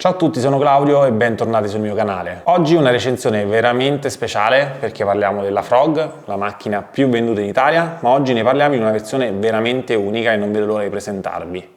Ciao a tutti, sono Claudio e bentornati sul mio canale. Oggi una recensione veramente speciale perché parliamo della Frog, la macchina più venduta in Italia, ma oggi ne parliamo in una versione veramente unica e non vedo l'ora di presentarvi.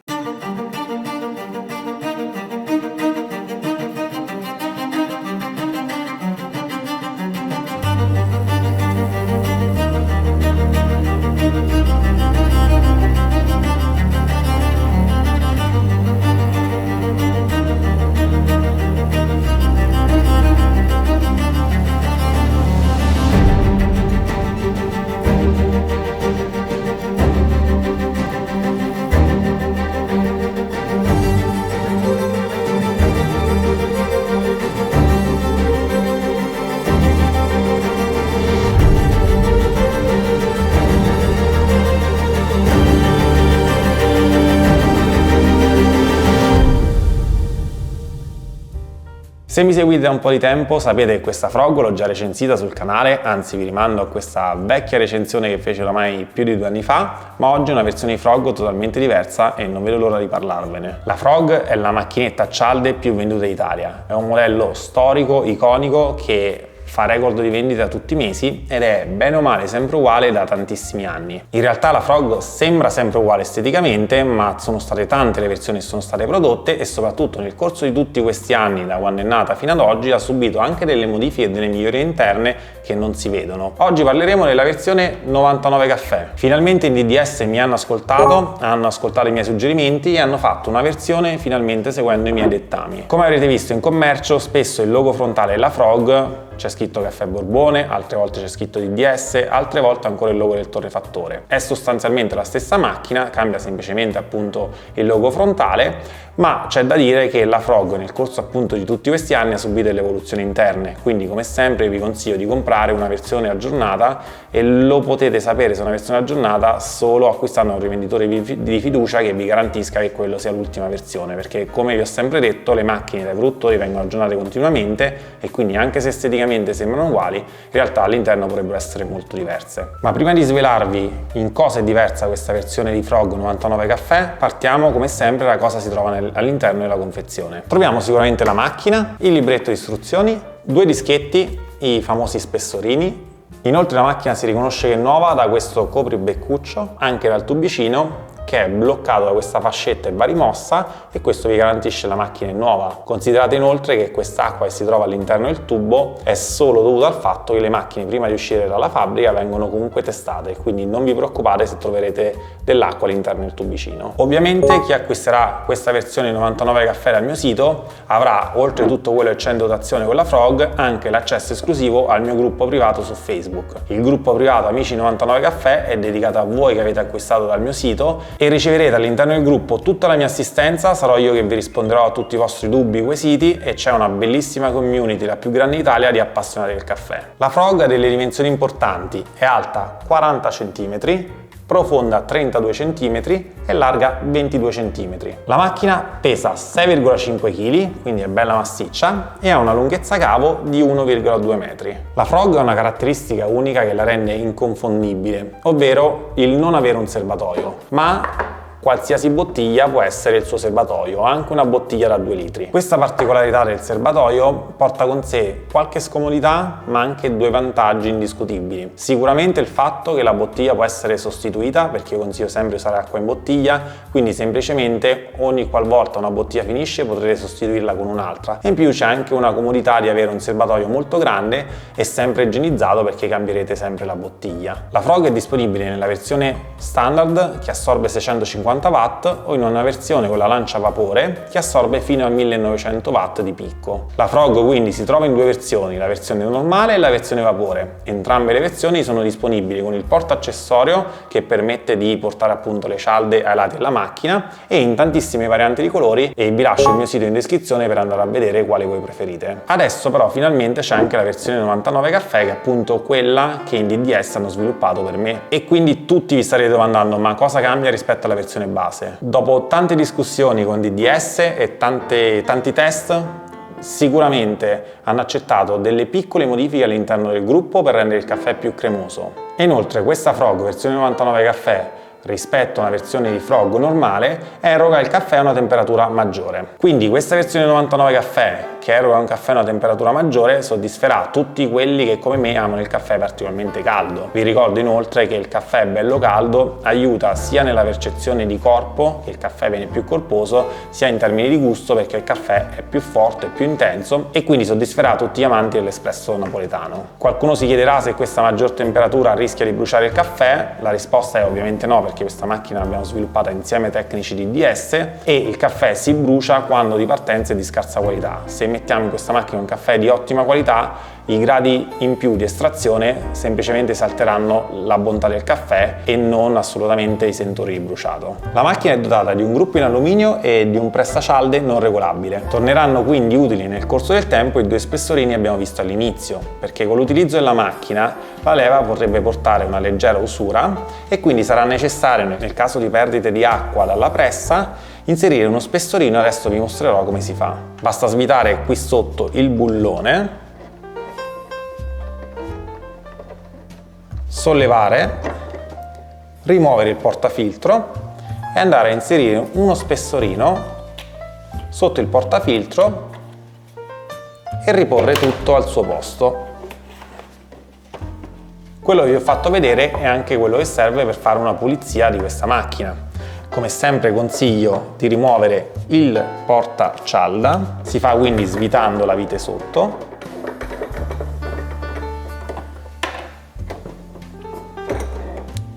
Se mi seguite da un po' di tempo sapete che questa Frog l'ho già recensita sul canale, anzi vi rimando a questa vecchia recensione che fece oramai più di 2 anni fa, ma oggi è una versione di Frog totalmente diversa e non vedo l'ora di parlarvene. La Frog è la macchinetta a cialde più venduta in Italia, è un modello storico, iconico che fa record di vendita tutti i mesi ed è bene o male sempre uguale da tantissimi anni. In realtà la Frog sembra sempre uguale esteticamente, ma sono state tante le versioni che sono state prodotte e soprattutto nel corso di tutti questi anni, da quando è nata fino ad oggi, ha subito anche delle modifiche e delle migliorie interne che non si vedono. Oggi parleremo della versione 99 caffè. Finalmente in DDS mi hanno ascoltato i miei suggerimenti e hanno fatto una versione finalmente seguendo i miei dettami. Come avrete visto in commercio, spesso il logo frontale della Frog c'è scritto Caffè Borbone, altre volte c'è scritto DDS, altre volte ancora il logo del torrefattore. È sostanzialmente la stessa macchina, cambia semplicemente appunto il logo frontale, ma c'è da dire che la Frog nel corso appunto di tutti questi anni ha subito delle evoluzioni interne, quindi come sempre vi consiglio di comprare una versione aggiornata e lo potete sapere se è una versione aggiornata solo acquistando un rivenditore di fiducia che vi garantisca che quello sia l'ultima versione, perché come vi ho sempre detto le macchine dai produttori vengono aggiornate continuamente e quindi anche se esteticamente sembrano uguali, in realtà all'interno potrebbero essere molto diverse. Ma prima di svelarvi in cosa è diversa questa versione di Frog 99 caffè, partiamo come sempre da cosa si trova all'interno della confezione. Troviamo sicuramente la macchina, il libretto di istruzioni, 2 dischetti, i famosi spessorini. Inoltre la macchina si riconosce che è nuova da questo copribeccuccio, anche dal tubicino, che è bloccato da questa fascetta e va rimossa e questo vi garantisce la macchina è nuova. Considerate inoltre che quest'acqua che si trova all'interno del tubo è solo dovuta al fatto che le macchine prima di uscire dalla fabbrica vengono comunque testate, quindi non vi preoccupate se troverete dell'acqua all'interno del tubicino. Ovviamente chi acquisterà questa versione 99 caffè dal mio sito avrà, oltre tutto quello che c'è in dotazione con la Frog, anche l'accesso esclusivo al mio gruppo privato su Facebook. Il gruppo privato Amici 99 caffè è dedicato a voi che avete acquistato dal mio sito e riceverete all'interno del gruppo tutta la mia assistenza, sarò io che vi risponderò a tutti i vostri dubbi, quesiti e c'è una bellissima community, la più grande d'Italia, di appassionati del caffè. La Frog ha delle dimensioni importanti, è alta 40 cm, profonda 32 cm e larga 22 cm. La macchina pesa 6,5 kg, quindi è bella massiccia, e ha una lunghezza cavo di 1,2 metri. La Frog ha una caratteristica unica che la rende inconfondibile, ovvero il non avere un serbatoio, ma qualsiasi bottiglia può essere il suo serbatoio, anche una bottiglia da 2 litri. Questa particolarità del serbatoio porta con sé qualche scomodità, ma anche 2 vantaggi indiscutibili. Sicuramente il fatto che la bottiglia può essere sostituita, perché io consiglio sempre di usare acqua in bottiglia, quindi semplicemente ogni qualvolta una bottiglia finisce potrete sostituirla con un'altra. In più c'è anche una comodità di avere un serbatoio molto grande e sempre igienizzato, perché cambierete sempre la bottiglia. La Frog è disponibile nella versione standard che assorbe 650 watt o in una versione con la lancia a vapore che assorbe fino a 1900 watt di picco. La Frog quindi si trova in 2 versioni, la versione normale e la versione vapore. Entrambe le versioni sono disponibili con il porta accessorio che permette di portare appunto le cialde ai lati della macchina e in tantissime varianti di colori, e vi lascio il mio sito in descrizione per andare a vedere quale voi preferite. Adesso però finalmente c'è anche la versione 99 caffè, che è appunto quella che in DDS hanno sviluppato per me, e quindi tutti vi starete domandando ma cosa cambia rispetto alla versione base. Dopo tante discussioni con DDS e tanti test, sicuramente hanno accettato delle piccole modifiche all'interno del gruppo per rendere il caffè più cremoso. E inoltre questa Frog versione 99 caffè rispetto a una versione di Frog normale eroga il caffè a una temperatura maggiore. Quindi questa versione 99 caffè che eroga un caffè a una temperatura maggiore soddisferà tutti quelli che come me amano il caffè particolarmente caldo. Vi ricordo inoltre che il caffè bello caldo aiuta sia nella percezione di corpo, che il caffè viene più corposo, sia in termini di gusto perché il caffè è più forte, più intenso e quindi soddisferà tutti gli amanti dell'espresso napoletano. Qualcuno si chiederà se questa maggior temperatura rischia di bruciare il caffè. La risposta è ovviamente no, perché questa macchina l'abbiamo sviluppata insieme ai tecnici di DS e il caffè si brucia quando di partenza è di scarsa qualità. Se mettiamo in questa macchina un caffè di ottima qualità, i gradi in più di estrazione semplicemente salteranno la bontà del caffè e non assolutamente i sentori di bruciato. La macchina è dotata di un gruppo in alluminio e di un pressacialde non regolabile. Torneranno quindi utili nel corso del tempo i due spessorini che abbiamo visto all'inizio, perché con l'utilizzo della macchina la leva potrebbe portare una leggera usura e quindi sarà necessario, nel caso di perdite di acqua dalla pressa, inserire uno spessorino. Adesso vi mostrerò come si fa. Basta svitare qui sotto il bullone, sollevare, rimuovere il portafiltro e andare a inserire uno spessorino sotto il portafiltro e riporre tutto al suo posto. Quello che vi ho fatto vedere è anche quello che serve per fare una pulizia di questa macchina. Come sempre consiglio di rimuovere il portacialda, si fa quindi svitando la vite sotto.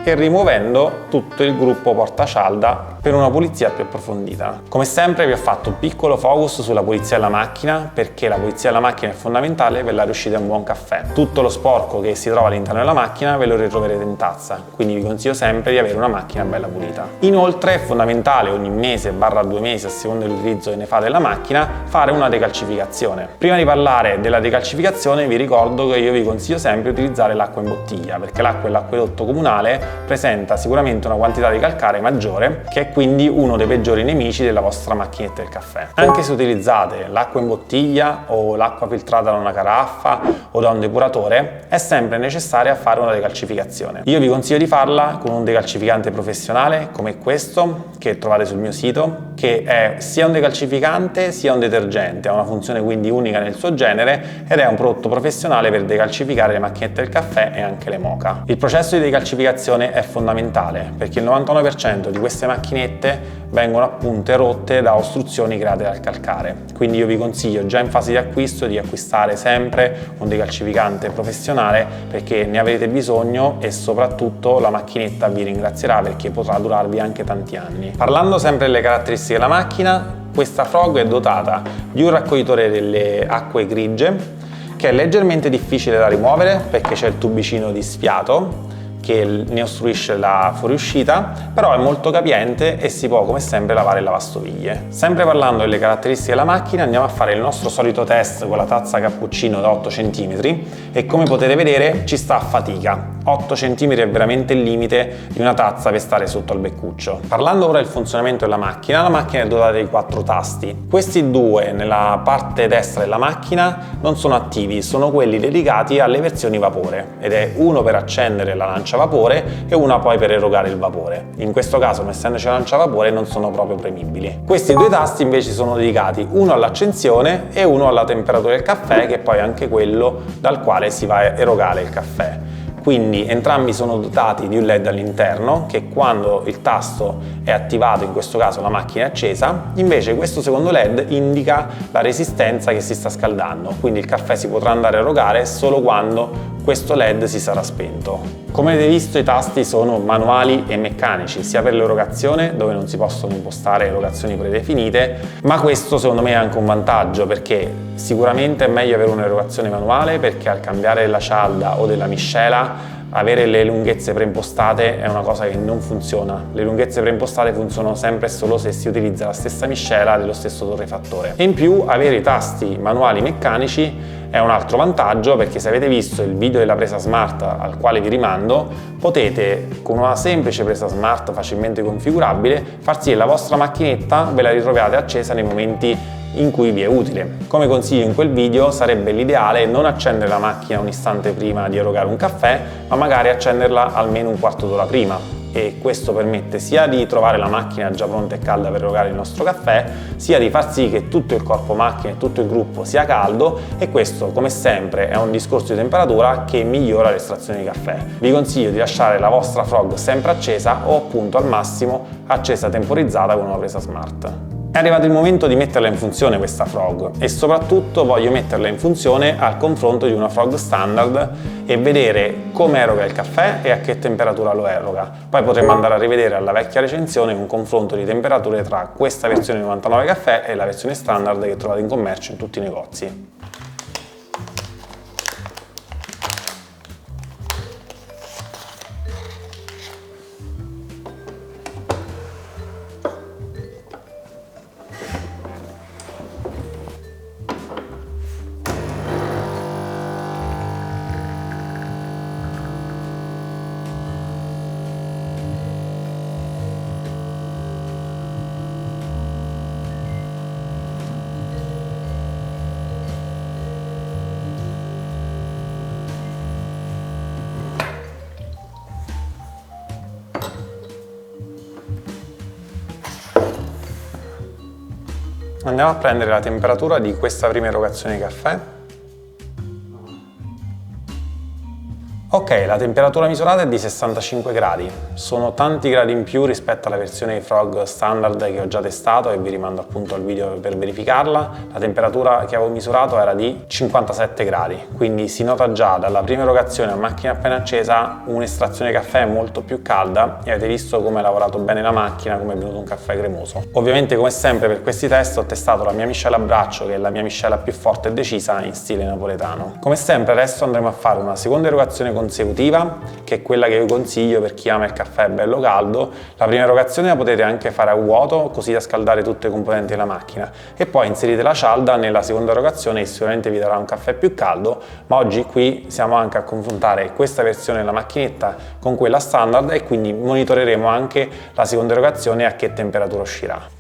E rimuovendo tutto il gruppo portacialda per una pulizia più approfondita. Come sempre vi ho fatto un piccolo focus sulla pulizia della macchina, perché la pulizia della macchina è fondamentale per la riuscita di un buon caffè. Tutto lo sporco che si trova all'interno della macchina ve lo ritroverete in tazza, quindi vi consiglio sempre di avere una macchina bella pulita. Inoltre è fondamentale ogni mese / 2 mesi, a seconda dell'utilizzo che ne fate della macchina, fare una decalcificazione. Prima di parlare della decalcificazione vi ricordo che io vi consiglio sempre di utilizzare l'acqua in bottiglia, perché l'acqua dell'acquedotto comunale presenta sicuramente una quantità di calcare maggiore, che è quindi uno dei peggiori nemici della vostra macchinetta del caffè. Anche se utilizzate l'acqua in bottiglia o l'acqua filtrata da una caraffa o da un depuratore, è sempre necessaria fare una decalcificazione. Io vi consiglio di farla con un decalcificante professionale come questo che trovate sul mio sito, che è sia un decalcificante sia un detergente, ha una funzione quindi unica nel suo genere ed è un prodotto professionale per decalcificare le macchinette del caffè e anche le moka. Il processo di decalcificazione è fondamentale perché il 99% di queste macchinette vengono appunto erotte da ostruzioni create dal calcare, quindi io vi consiglio già in fase di acquisto di acquistare sempre un decalcificante professionale perché ne avrete bisogno e soprattutto la macchinetta vi ringrazierà perché potrà durarvi anche tanti anni. Parlando sempre delle caratteristiche della macchina, questa Frog è dotata di un raccoglitore delle acque grigie che è leggermente difficile da rimuovere perché c'è il tubicino di sfiato che ne ostruisce la fuoriuscita, però è molto capiente e si può come sempre lavare le lavastoviglie. Sempre parlando delle caratteristiche della macchina, andiamo a fare il nostro solito test con la tazza cappuccino da 8 cm e come potete vedere ci sta a fatica. 8 cm è veramente il limite di una tazza per stare sotto al beccuccio. Parlando ora del funzionamento della macchina è dotata di 4 tasti. Questi due nella parte destra della macchina non sono attivi, sono quelli dedicati alle versioni vapore ed è uno per accendere la lancia vapore e una poi per erogare il vapore. In questo caso, non essendoci la lancia vapore, non sono proprio premibili. Questi due tasti invece sono dedicati uno all'accensione e uno alla temperatura del caffè, che è poi anche quello dal quale si va a erogare il caffè. Quindi entrambi sono dotati di un LED all'interno che quando il tasto è attivato, in questo caso la macchina è accesa, invece questo secondo LED indica la resistenza che si sta scaldando, quindi il caffè si potrà andare a erogare solo quando questo LED si sarà spento. Come avete visto i tasti sono manuali e meccanici, sia per l'erogazione dove non si possono impostare erogazioni predefinite, ma questo secondo me è anche un vantaggio perché sicuramente è meglio avere un'erogazione manuale perché al cambiare della cialda o della miscela avere le lunghezze preimpostate è una cosa che non funziona. Le lunghezze preimpostate funzionano sempre e solo se si utilizza la stessa miscela dello stesso torrefattore. E in più avere i tasti manuali meccanici è un altro vantaggio perché se avete visto il video della presa smart al quale vi rimando, potete con una semplice presa smart facilmente configurabile far sì che la vostra macchinetta ve la ritroviate accesa nei momenti in cui vi è utile. Come consiglio in quel video sarebbe l'ideale non accendere la macchina un istante prima di erogare un caffè, ma magari accenderla almeno un quarto d'ora prima e questo permette sia di trovare la macchina già pronta e calda per erogare il nostro caffè, sia di far sì che tutto il corpo macchina e tutto il gruppo sia caldo, e questo come sempre è un discorso di temperatura che migliora l'estrazione di caffè. Vi consiglio di lasciare la vostra frog sempre accesa o appunto al massimo accesa temporizzata con una presa smart. È arrivato il momento di metterla in funzione questa frog, e soprattutto voglio metterla in funzione al confronto di una frog standard e vedere come eroga il caffè e a che temperatura lo eroga. Poi potremo andare a rivedere alla vecchia recensione un confronto di temperature tra questa versione 99 caffè e la versione standard che trovate in commercio in tutti i negozi. Andiamo a prendere la temperatura di questa prima erogazione di caffè. Ok, la temperatura misurata è di 65 gradi, sono tanti gradi in più rispetto alla versione frog standard che ho già testato e vi rimando appunto al video per verificarla. La temperatura che avevo misurato era di 57 gradi, quindi si nota già dalla prima erogazione a macchina appena accesa un'estrazione caffè molto più calda, e avete visto come ha lavorato bene la macchina, come è venuto un caffè cremoso. Ovviamente come sempre per questi test ho testato la mia miscela a braccio, che è la mia miscela più forte e decisa in stile napoletano. Come sempre adesso andremo a fare una seconda erogazione consecutiva, che è quella che vi consiglio per chi ama il caffè bello caldo. La prima erogazione la potete anche fare a vuoto, così da scaldare tutti i componenti della macchina, e poi inserite la cialda nella seconda erogazione e sicuramente vi darà un caffè più caldo. Ma oggi qui siamo anche a confrontare questa versione della macchinetta con quella standard, e quindi monitoreremo anche la seconda erogazione e a che temperatura uscirà.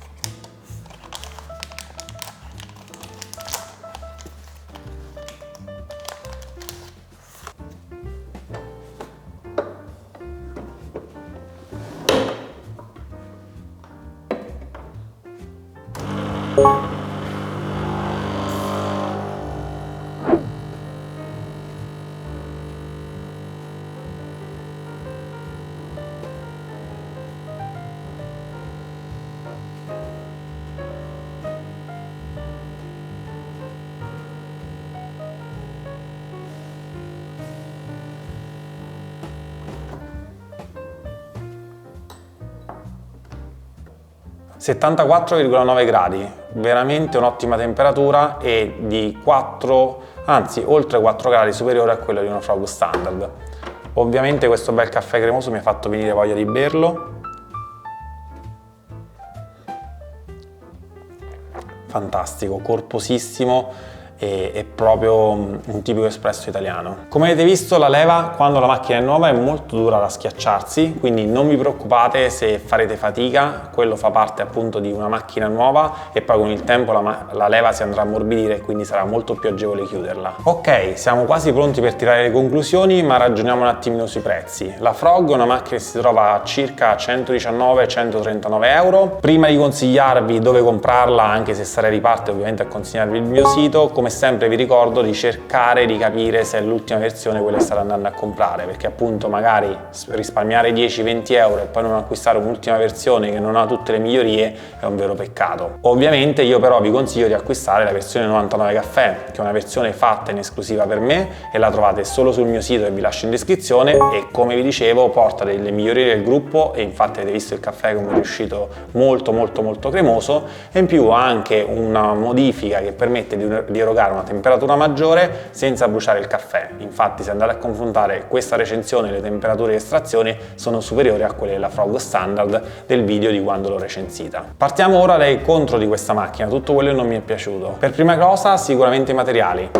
(74,9 gradi), veramente un'ottima temperatura e di 4, anzi oltre 4 gradi superiore a quello di una frog standard. Ovviamente questo bel caffè cremoso mi ha fatto venire voglia di berlo. Fantastico, corposissimo, e è proprio un tipico espresso italiano. Come avete visto, la leva quando la macchina è nuova è molto dura da schiacciarsi, quindi non vi preoccupate se farete fatica, quello fa parte appunto di una macchina nuova, e poi con il tempo la leva si andrà a ammorbidire e quindi sarà molto più agevole chiuderla. Ok, siamo quasi pronti per tirare le conclusioni, ma ragioniamo un attimino sui prezzi. La Frog è una macchina che si trova a circa 119-139 euro. Prima di consigliarvi dove comprarla, anche se sarei di parte ovviamente a consigliarvi il mio sito, come sempre vi ricordo di cercare di capire se è l'ultima versione quella che state andando a comprare, perché appunto magari risparmiare 10-20 euro e poi non acquistare un'ultima versione che non ha tutte le migliorie è un vero peccato. Ovviamente io però vi consiglio di acquistare la versione 99 caffè, che è una versione fatta in esclusiva per me e la trovate solo sul mio sito, e vi lascio in descrizione, e come vi dicevo porta delle migliorie del gruppo, e infatti avete visto il caffè come è uscito molto cremoso, e in più ha anche una modifica che permette di erogare una temperatura maggiore senza bruciare il caffè. Infatti se andate a confrontare questa recensione, le temperature di estrazione sono superiori a quelle della Frog standard del video di quando l'ho recensita. Partiamo ora dai contro di questa macchina, tutto quello che non mi è piaciuto. Per prima cosa sicuramente i materiali.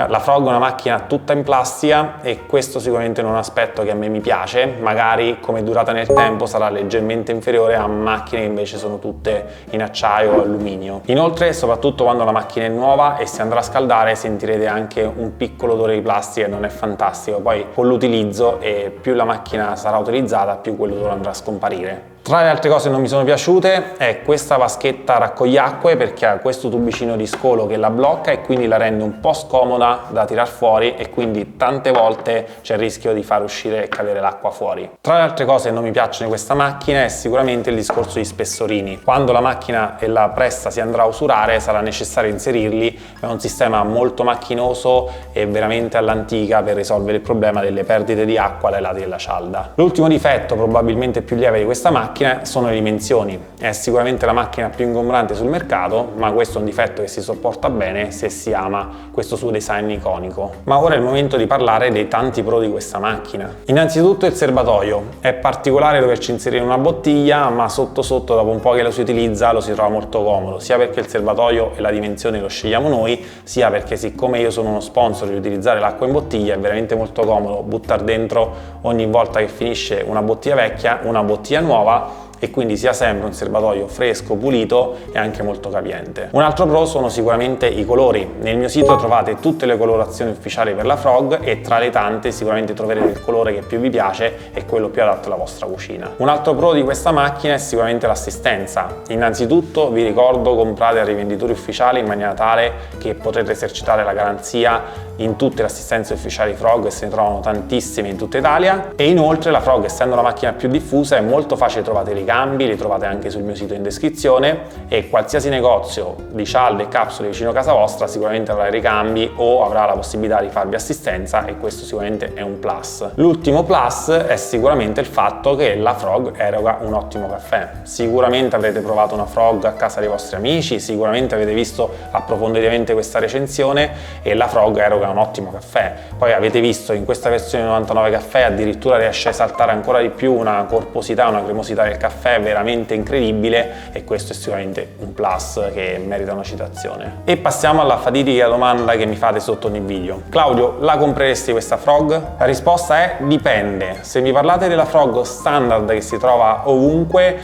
La Frog è una macchina tutta in plastica e questo sicuramente non è un aspetto che a me mi piace, magari come durata nel tempo sarà leggermente inferiore a macchine che invece sono tutte in acciaio o alluminio. Inoltre, soprattutto quando la macchina è nuova e si andrà a scaldare, sentirete anche un piccolo odore di plastica e non è fantastico. Poi con l'utilizzo e più la macchina sarà utilizzata, più quell'odore andrà a scomparire. Tra le altre cose che non mi sono piaciute è questa vaschetta raccogliacque, perché ha questo tubicino di scolo che la blocca e quindi la rende un po' scomoda da tirar fuori e quindi tante volte c'è il rischio di far uscire e cadere l'acqua fuori. Tra le altre cose che non mi piacciono di questa macchina è sicuramente il discorso di spessorini. Quando la macchina e la pressa si andrà a usurare sarà necessario inserirli, è un sistema molto macchinoso e veramente all'antica per risolvere il problema delle perdite di acqua dai lati della cialda. L'ultimo difetto, probabilmente più lieve, di questa macchina sono le dimensioni. È sicuramente la macchina più ingombrante sul mercato, ma questo è un difetto che si sopporta bene se si ama questo suo design iconico. Ma ora è il momento di parlare dei tanti pro di questa macchina. Innanzitutto il serbatoio. È particolare doverci inserire una bottiglia, ma sotto sotto, dopo un po' che lo si utilizza, lo si trova molto comodo, sia perché il serbatoio e la dimensione lo scegliamo noi, sia perché siccome io sono uno sponsor di utilizzare l'acqua in bottiglia, è veramente molto comodo buttare dentro ogni volta che finisce una bottiglia vecchia una bottiglia nuova, e quindi sia sempre un serbatoio fresco, pulito e anche molto capiente. Un altro pro sono sicuramente i colori. Nel mio sito trovate tutte le colorazioni ufficiali per la Frog e tra le tante sicuramente troverete il colore che più vi piace e quello più adatto alla vostra cucina. Un altro pro di questa macchina è sicuramente l'assistenza. Innanzitutto vi ricordo, comprate a rivenditori ufficiali in maniera tale che potrete esercitare la garanzia in tutte le assistenze ufficiali Frog, e se ne trovano tantissime in tutta Italia. E inoltre la Frog, essendo la macchina più diffusa, è molto facile, trovate i ricambi, li trovate anche sul mio sito in descrizione, e qualsiasi negozio di cialde e capsule vicino a casa vostra sicuramente avrà i ricambi o avrà la possibilità di farvi assistenza, e questo sicuramente è un plus. L'ultimo plus è sicuramente il fatto che la Frog eroga un ottimo caffè. Sicuramente avrete provato una Frog a casa dei vostri amici, sicuramente avete visto approfonditamente questa recensione e la Frog eroga un ottimo caffè. Poi avete visto in questa versione 99 caffè addirittura riesce a esaltare ancora di più una corposità, una cremosità del caffè veramente incredibile, e questo è sicuramente un plus che merita una citazione. E passiamo alla fatidica domanda che mi fate sotto ogni video: Claudio, la compreresti questa Frog? La risposta è dipende. Se mi parlate della Frog standard che si trova ovunque,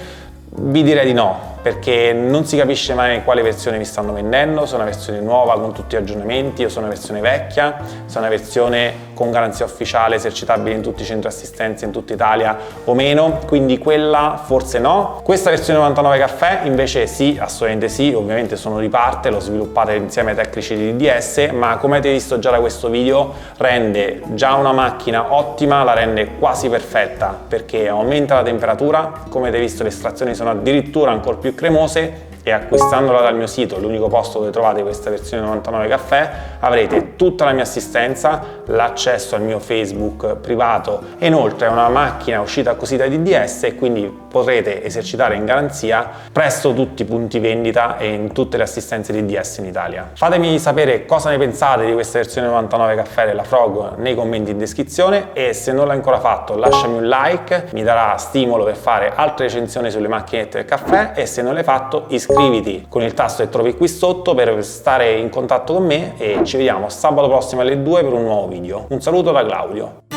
vi direi di no, perché non si capisce mai quale versione vi stanno vendendo, se è una versione nuova con tutti gli aggiornamenti o se è una versione vecchia, se è una versione con garanzia ufficiale esercitabile in tutti i centri assistenza in tutta Italia o meno, quindi quella forse no. Questa versione 99 caffè invece sì, assolutamente sì, ovviamente sono di parte, l'ho sviluppata insieme ai tecnici di DDS, ma come avete visto già da questo video rende già una macchina ottima, la rende quasi perfetta, perché aumenta la temperatura, come avete visto le estrazioni sono addirittura ancora più cremose, e acquistandola dal mio sito, l'unico posto dove trovate questa versione 99 caffè, avrete tutta la mia assistenza, l'accesso al mio Facebook privato e inoltre è una macchina uscita così da DDS, e quindi potrete esercitare in garanzia presso tutti i punti vendita e in tutte le assistenze DDS in Italia. Fatemi sapere cosa ne pensate di questa versione 99 caffè della Frog nei commenti in descrizione, e se non l'hai ancora fatto lasciami un like, mi darà stimolo per fare altre recensioni sulle macchinette del caffè, e se non l'hai fatto iscriviti con il tasto che trovi qui sotto per stare in contatto con me, e ci vediamo sabato prossimo alle 2 per un nuovo video. Un saluto da Claudio.